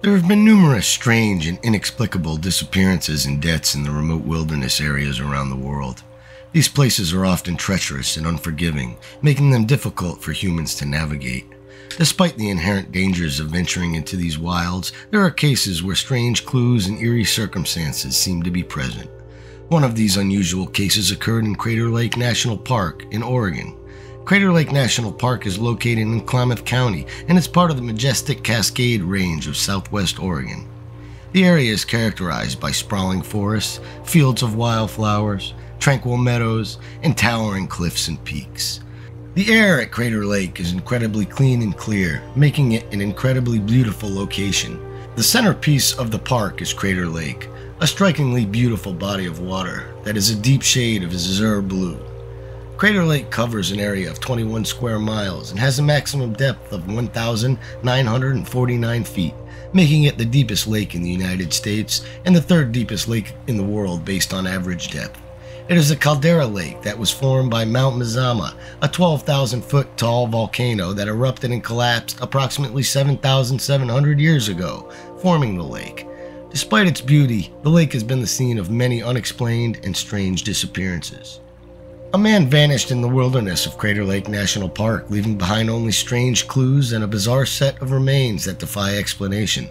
There have been numerous strange and inexplicable disappearances and deaths in the remote wilderness areas around the world. These places are often treacherous and unforgiving, making them difficult for humans to navigate. Despite the inherent dangers of venturing into these wilds, there are cases where strange clues and eerie circumstances seem to be present. One of these unusual cases occurred in Crater Lake National Park in Oregon. Crater Lake National Park is located in Klamath County and is part of the majestic Cascade Range of southwest Oregon. The area is characterized by sprawling forests, fields of wildflowers, tranquil meadows, and towering cliffs and peaks. The air at Crater Lake is incredibly clean and clear, making it an incredibly beautiful location. The centerpiece of the park is Crater Lake, a strikingly beautiful body of water that is a deep shade of azure blue. Crater Lake covers an area of 21 square miles and has a maximum depth of 1,949 feet, making it the deepest lake in the United States and the third deepest lake in the world based on average depth. It is a caldera lake that was formed by Mount Mazama, a 12,000-foot tall volcano that erupted and collapsed approximately 7,700 years ago, forming the lake. Despite its beauty, the lake has been the scene of many unexplained and strange disappearances. A man vanished in the wilderness of Crater Lake National Park, leaving behind only strange clues and a bizarre set of remains that defy explanation.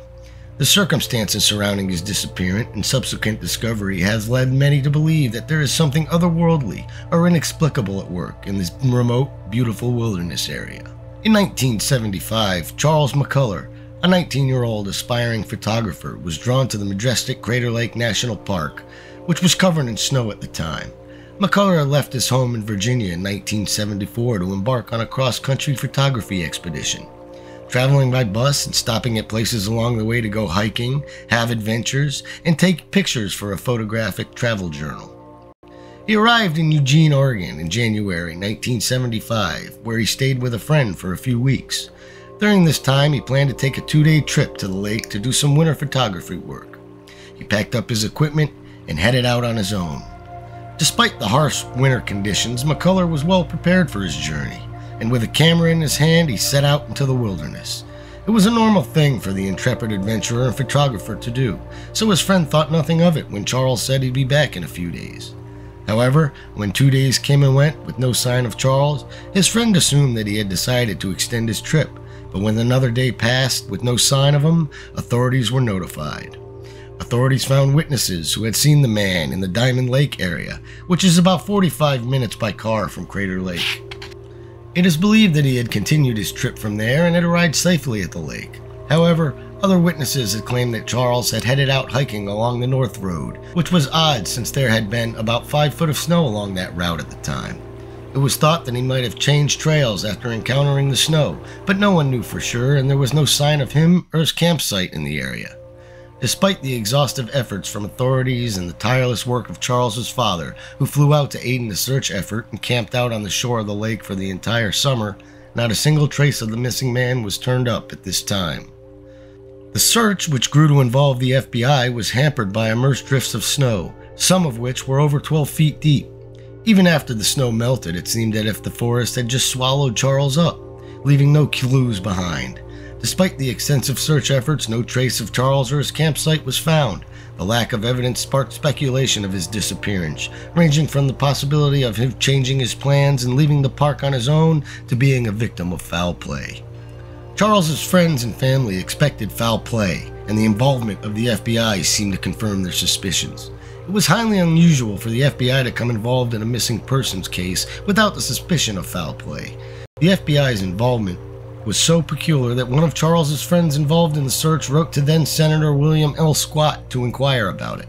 The circumstances surrounding his disappearance and subsequent discovery has led many to believe that there is something otherworldly or inexplicable at work in this remote, beautiful wilderness area. In 1975, Charles McCullar, a 19-year-old aspiring photographer, was drawn to the majestic Crater Lake National Park, which was covered in snow at the time. McCullar left his home in Virginia in 1974 to embark on a cross-country photography expedition, traveling by bus and stopping at places along the way to go hiking, have adventures, and take pictures for a photographic travel journal. He arrived in Eugene, Oregon in January 1975, where he stayed with a friend for a few weeks. During this time, he planned to take a 2-day trip to the lake to do some winter photography work. He packed up his equipment and headed out on his own. Despite the harsh winter conditions, McCullar was well prepared for his journey, and with a camera in his hand, he set out into the wilderness. It was a normal thing for the intrepid adventurer and photographer to do, so his friend thought nothing of it when Charles said he'd be back in a few days. However, when 2 days came and went with no sign of Charles, his friend assumed that he had decided to extend his trip, but when another day passed with no sign of him, authorities were notified. Authorities found witnesses who had seen the man in the Diamond Lake area, which is about 45 minutes by car from Crater Lake. It is believed that he had continued his trip from there and had arrived safely at the lake. However, other witnesses had claimed that Charles had headed out hiking along the North Road, which was odd since there had been about 5 foot of snow along that route at the time. It was thought that he might have changed trails after encountering the snow, but no one knew for sure, and there was no sign of him or his campsite in the area. Despite the exhaustive efforts from authorities and the tireless work of Charles's father, who flew out to aid in the search effort and camped out on the shore of the lake for the entire summer, not a single trace of the missing man was turned up at this time. The search, which grew to involve the FBI, was hampered by immersed drifts of snow, some of which were over 12 feet deep. Even after the snow melted, it seemed as if the forest had just swallowed Charles up, leaving no clues behind. Despite the extensive search efforts, no trace of Charles or his campsite was found. The lack of evidence sparked speculation of his disappearance, ranging from the possibility of him changing his plans and leaving the park on his own to being a victim of foul play. Charles's friends and family expected foul play, and the involvement of the FBI seemed to confirm their suspicions. It was highly unusual for the FBI to come involved in a missing persons case without the suspicion of foul play. The FBI's involvement was so peculiar that one of Charles's friends involved in the search wrote to then-Senator William L. Squat to inquire about it.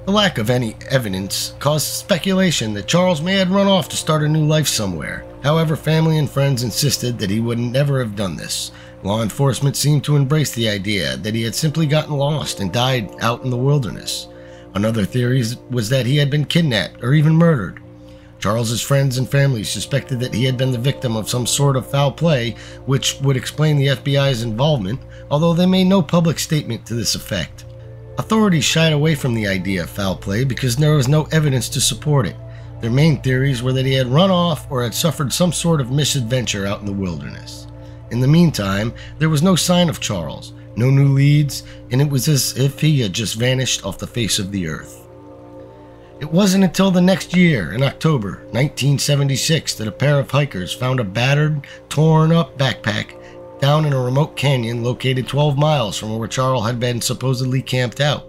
The lack of any evidence caused speculation that Charles may have run off to start a new life somewhere. However, family and friends insisted that he would never have done this. Law enforcement seemed to embrace the idea that he had simply gotten lost and died out in the wilderness. Another theory was that he had been kidnapped or even murdered. Charles's friends and family suspected that he had been the victim of some sort of foul play, which would explain the FBI's involvement, although they made no public statement to this effect. Authorities shied away from the idea of foul play because there was no evidence to support it. Their main theories were that he had run off or had suffered some sort of misadventure out in the wilderness. In the meantime, there was no sign of Charles, no new leads, and it was as if he had just vanished off the face of the earth. It wasn't until the next year, in October 1976, that a pair of hikers found a battered, torn-up backpack down in a remote canyon located 12 miles from where Charles had been supposedly camped out.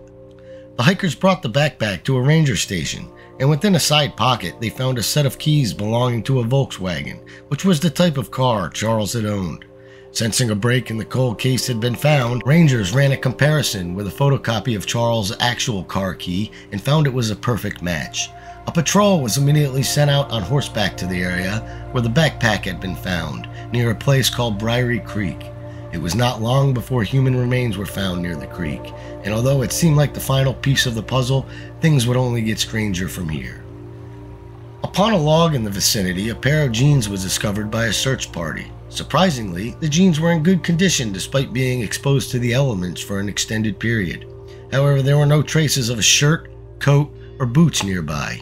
The hikers brought the backpack to a ranger station, and within a side pocket they found a set of keys belonging to a Volkswagen, which was the type of car Charles had owned. Sensing a break in the cold case had been found, rangers ran a comparison with a photocopy of Charles' actual car key and found it was a perfect match. A patrol was immediately sent out on horseback to the area where the backpack had been found, near a place called Briery Creek. It was not long before human remains were found near the creek, and although it seemed like the final piece of the puzzle, things would only get stranger from here. Upon a log in the vicinity, a pair of jeans was discovered by a search party. Surprisingly, the jeans were in good condition despite being exposed to the elements for an extended period. However, there were no traces of a shirt, coat, or boots nearby.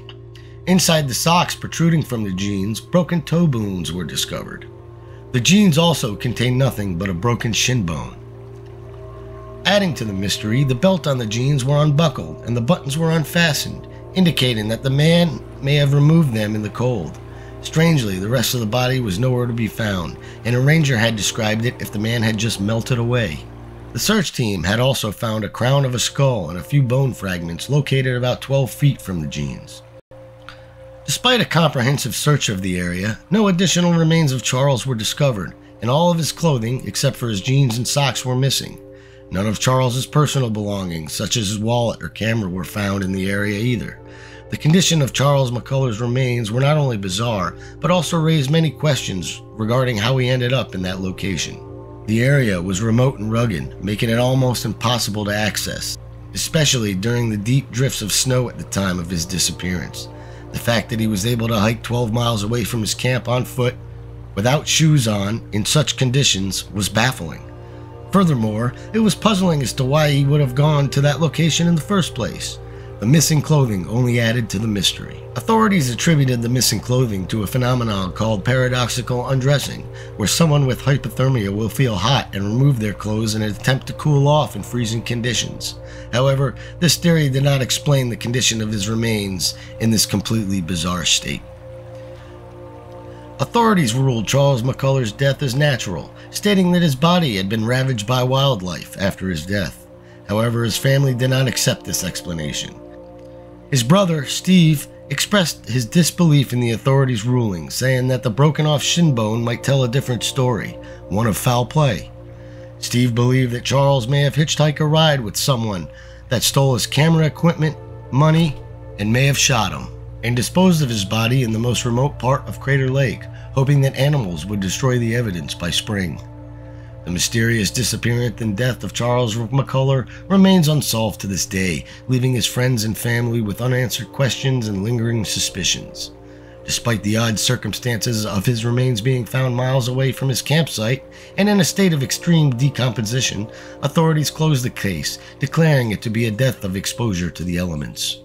Inside the socks protruding from the jeans, broken toe bones were discovered. The jeans also contained nothing but a broken shin bone. Adding to the mystery, the belt on the jeans were unbuckled and the buttons were unfastened, indicating that the man may have removed them in the cold. Strangely, the rest of the body was nowhere to be found, and a ranger had described it if the man had just melted away. The search team had also found a crown of a skull and a few bone fragments located about 12 feet from the jeans. Despite a comprehensive search of the area, no additional remains of Charles were discovered, and all of his clothing, except for his jeans and socks, were missing. None of Charles's personal belongings, such as his wallet or camera, were found in the area either. The condition of Charles McCullar's remains were not only bizarre, but also raised many questions regarding how he ended up in that location. The area was remote and rugged, making it almost impossible to access, especially during the deep drifts of snow at the time of his disappearance. The fact that he was able to hike 12 miles away from his camp on foot, without shoes on, in such conditions, was baffling. Furthermore, it was puzzling as to why he would have gone to that location in the first place. The missing clothing only added to the mystery. Authorities attributed the missing clothing to a phenomenon called paradoxical undressing, where someone with hypothermia will feel hot and remove their clothes in an attempt to cool off in freezing conditions. However, this theory did not explain the condition of his remains in this completely bizarre state. Authorities ruled Charles McCullar's death as natural, stating that his body had been ravaged by wildlife after his death. However, his family did not accept this explanation. His brother, Steve, expressed his disbelief in the authorities' ruling, saying that the broken-off shin bone might tell a different story, one of foul play. Steve believed that Charles may have hitchhiked a ride with someone that stole his camera equipment, money, and may have shot him, and disposed of his body in the most remote part of Crater Lake, hoping that animals would destroy the evidence by spring. The mysterious disappearance and death of Charles McCullar remains unsolved to this day, leaving his friends and family with unanswered questions and lingering suspicions. Despite the odd circumstances of his remains being found miles away from his campsite and in a state of extreme decomposition, authorities closed the case, declaring it to be a death of exposure to the elements.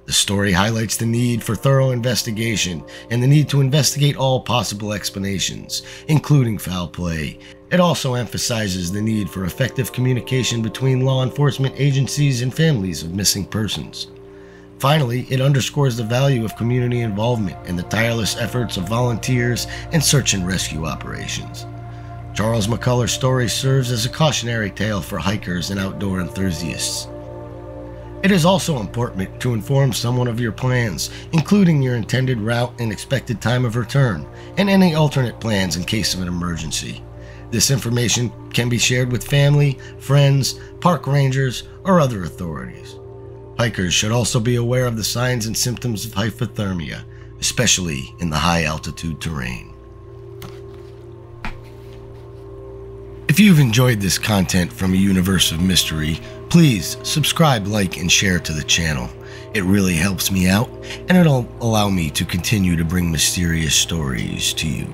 The story highlights the need for thorough investigation and the need to investigate all possible explanations, including foul play. It also emphasizes the need for effective communication between law enforcement agencies and families of missing persons. Finally, it underscores the value of community involvement and the tireless efforts of volunteers and search and rescue operations. Charles McCullar's story serves as a cautionary tale for hikers and outdoor enthusiasts. It is also important to inform someone of your plans, including your intended route and expected time of return, and any alternate plans in case of an emergency. This information can be shared with family, friends, park rangers, or other authorities. Hikers should also be aware of the signs and symptoms of hypothermia, especially in the high-altitude terrain. If you've enjoyed this content from a universe of mystery, please subscribe, like, and share to the channel. It really helps me out, and it'll allow me to continue to bring mysterious stories to you.